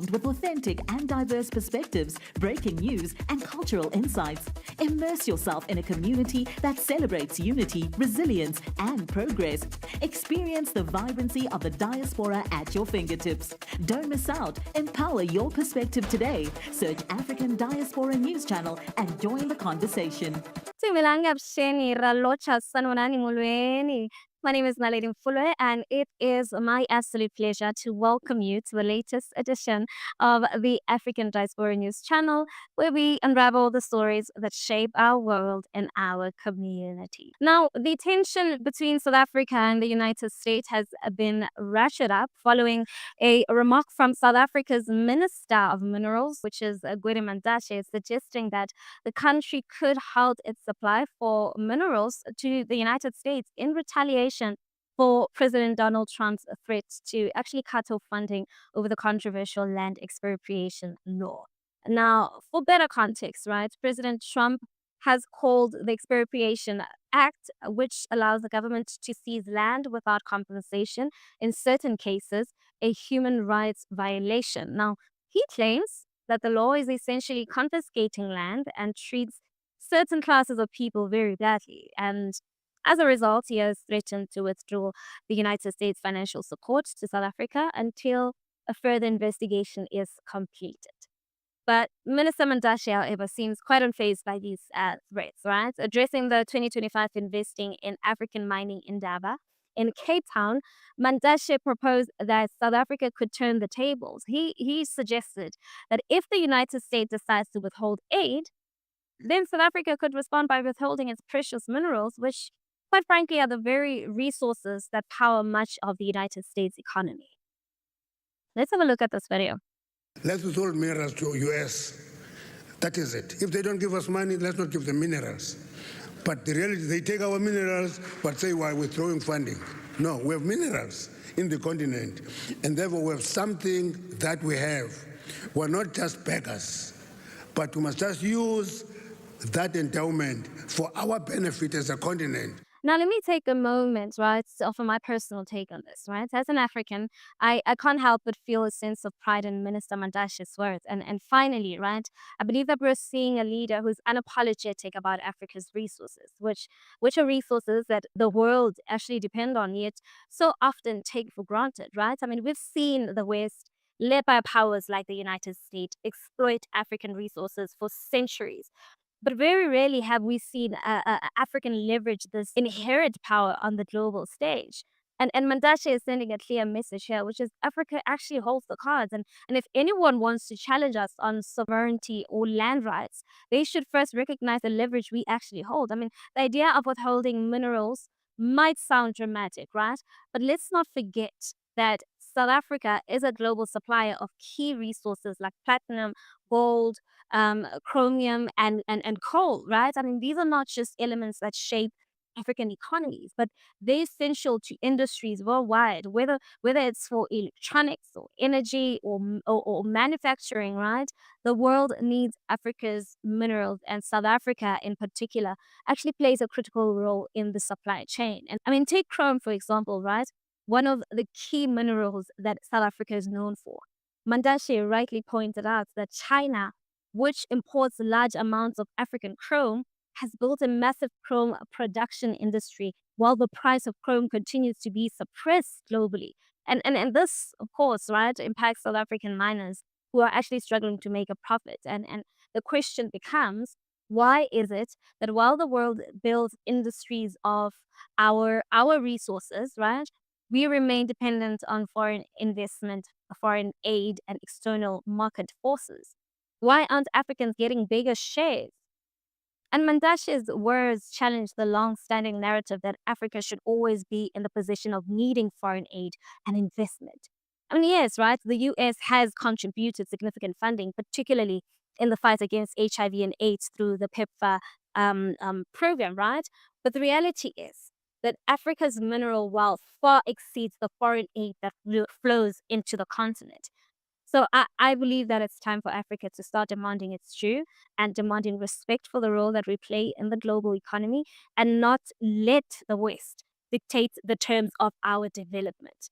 Armed with authentic and diverse perspectives, breaking news, and cultural insights. Immerse yourself in a community that celebrates unity, resilience, and progress. Experience the vibrancy of the diaspora at your fingertips. Don't miss out. Empower your perspective today. Search African Diaspora News Channel and join the conversation. My name is Naledi Mfoloe, and it is my absolute pleasure to welcome you to the latest edition of the African Diaspora News Channel, where we unravel the stories that shape our world and our community. Now, the tension between South Africa and the United States has been ratcheted up following a remark from South Africa's Minister of Minerals, which is Gwede Mantashe, suggesting that the country could halt its supply for minerals to the United States in retaliation for President Donald Trump's threat to actually cut off funding over the controversial land expropriation law. Now, for better context, right, President Trump has called the Expropriation Act, which allows the government to seize land without compensation in certain cases, a human rights violation. Now, he claims that the law is essentially confiscating land and treats certain classes of people very badly. And as a result, he has threatened to withdraw the United States financial support to South Africa until a further investigation is completed. But Minister Mantashe, however, seems quite unfazed by these threats, right? Addressing the 2025 Investing in African Mining Indaba in Cape Town, Mantashe proposed that South Africa could turn the tables. He suggested that if the United States decides to withhold aid, then South Africa could respond by withholding its precious minerals, which, quite frankly, are the very resources that power much of the United States economy. Let's have a look at this video. Let's withhold minerals to US. That is it. If they don't give us money, let's not give them minerals. But the reality, they take our minerals, but say we're withdrawing funding. No, we have minerals in the continent, and therefore we have something that we have. We're not just beggars, but we must just use that endowment for our benefit as a continent. Now, let me take a moment, right, to offer my personal take on this, right? As an African, I can't help but feel a sense of pride in Minister Mantashe's words. And finally, right, I believe that we're seeing a leader who's unapologetic about Africa's resources, which are resources that the world actually depend on, yet so often take for granted, right? I mean, we've seen the West, led by powers like the United States, exploit African resources for centuries. But very rarely have we seen African leverage this inherent power on the global stage. And Mantashe is sending a clear message here, which is Africa actually holds the cards. And if anyone wants to challenge us on sovereignty or land rights, they should first recognize the leverage we actually hold. I mean, the idea of withholding minerals might sound dramatic, right? But let's not forget that South Africa is a global supplier of key resources like platinum, gold, chromium, and coal, right? I mean, these are not just elements that shape African economies, but they're essential to industries worldwide, whether it's for electronics or energy or manufacturing, right? The world needs Africa's minerals, and South Africa in particular actually plays a critical role in the supply chain. And I mean, take chrome, for example, right? One of the key minerals that South Africa is known for. Mantashe rightly pointed out that China, which imports large amounts of African chrome, has built a massive chrome production industry while the price of chrome continues to be suppressed globally. And this, of course, right, impacts South African miners who are actually struggling to make a profit. And the question becomes, why is it that while the world builds industries of our resources, right, we remain dependent on foreign investment, foreign aid, and external market forces? Why aren't Africans getting bigger shares? And Mantashe's words challenge the long-standing narrative that Africa should always be in the position of needing foreign aid and investment. I mean, yes, right, the US has contributed significant funding, particularly in the fight against HIV and AIDS through the PEPFAR program, right? But the reality is that Africa's mineral wealth far exceeds the foreign aid that flows into the continent. So I believe that it's time for Africa to start demanding its due and demanding respect for the role that we play in the global economy, and not let the West dictate the terms of our development.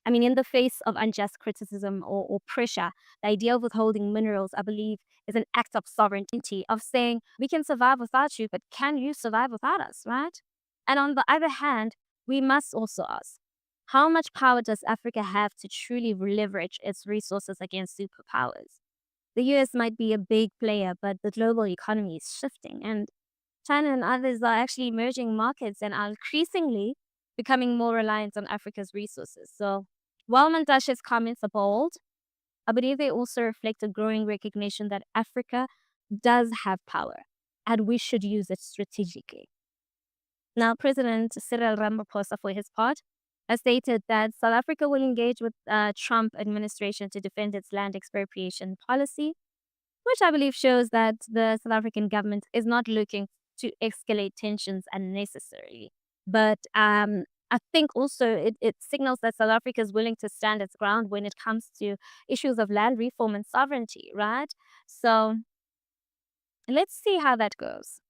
I mean, in the face of unjust criticism or pressure, the idea of withholding minerals, I believe, is an act of sovereignty, of saying, we can survive without you, but can you survive without us, right? And on the other hand, we must also ask, how much power does Africa have to truly leverage its resources against superpowers? The US might be a big player, but the global economy is shifting, and China and others are actually emerging markets and are increasingly becoming more reliant on Africa's resources. So, while Mantashe's comments are bold, I believe they also reflect a growing recognition that Africa does have power and we should use it strategically. Now, President Cyril Ramaphosa, for his part, has stated that South Africa will engage with Trump administration to defend its land expropriation policy, which I believe shows that the South African government is not looking to escalate tensions unnecessarily. But I think also it signals that South Africa is willing to stand its ground when it comes to issues of land reform and sovereignty, right? So let's see how that goes.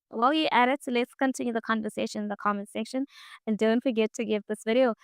While you're at it, let's continue the conversation in the comment section. And don't forget to give this video